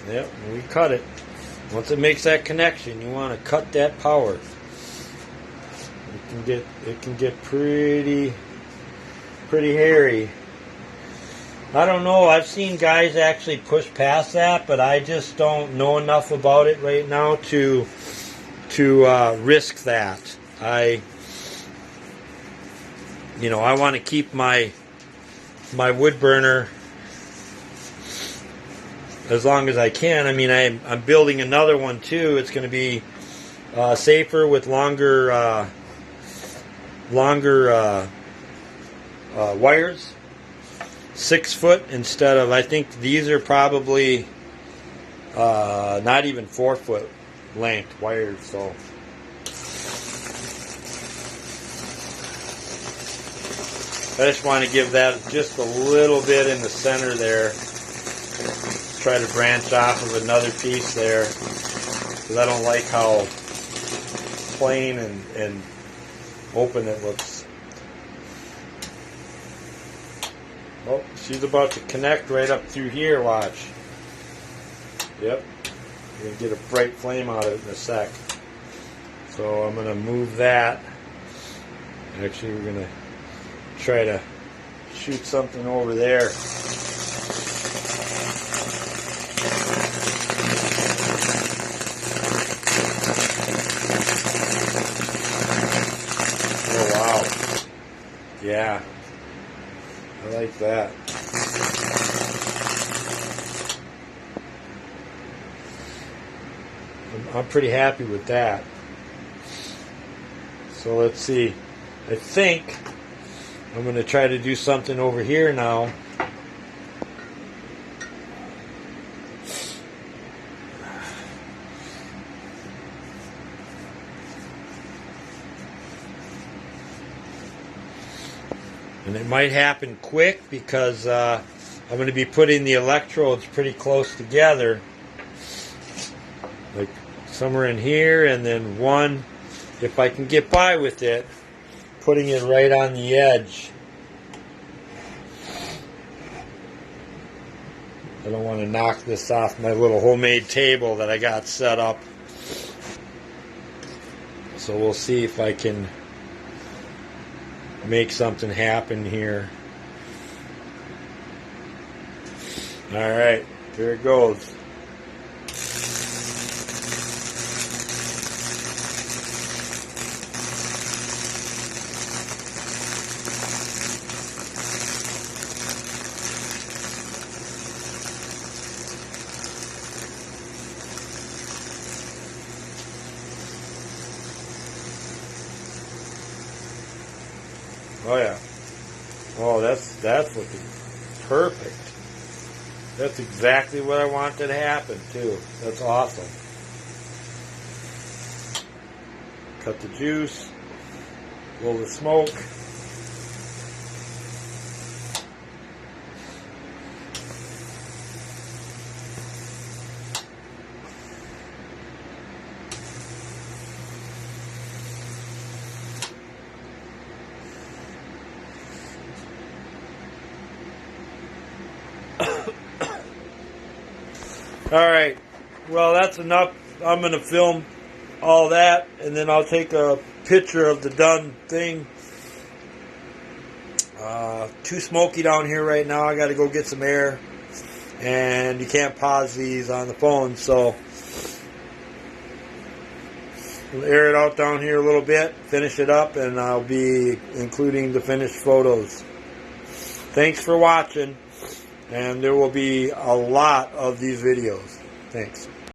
Yep, we cut it. Once it makes that connection, you want to cut that power. It can get pretty hairy. I don't know. I've seen guys actually push past that, but I just don't know enough about it right now to risk that. I want to keep my wood burner as long as I can. I mean, I'm building another one too. It's going to be safer with longer wires, 6 foot instead of, I think these are probably not even 4 foot length wires. So I just want to give that just a little bit in the center there. Try to branch off of another piece there, because I don't like how plain and open it looks. Oh, she's about to connect right up through here, watch. Yep, you're going to get a bright flame out of it in a sec. So I'm going to move that. Actually, we're going to try to shoot something over there. Oh wow. Yeah. I like that. I'm pretty happy with that. So let's see. I think I'm going to try to do something over here now. And it might happen quick because I'm going to be putting the electrodes pretty close together. Like somewhere in here, and then one, if I can get by with it, putting it right on the edge. I don't want to knock this off my little homemade table that I got set up. So we'll see if I can make something happen here. Alright, here it goes. Oh yeah. Oh, that's looking perfect. That's exactly what I wanted to happen too. That's awesome. Cut the juice, blow the smoke. Alright, well that's enough. I'm going to film all that and then I'll take a picture of the done thing. Too smoky down here right now. I got to go get some air, and you can't pause these on the phone, so we'll air it out down here a little bit, finish it up, and I'll be including the finished photos. Thanks for watching. And there will be a lot of these videos. Thanks.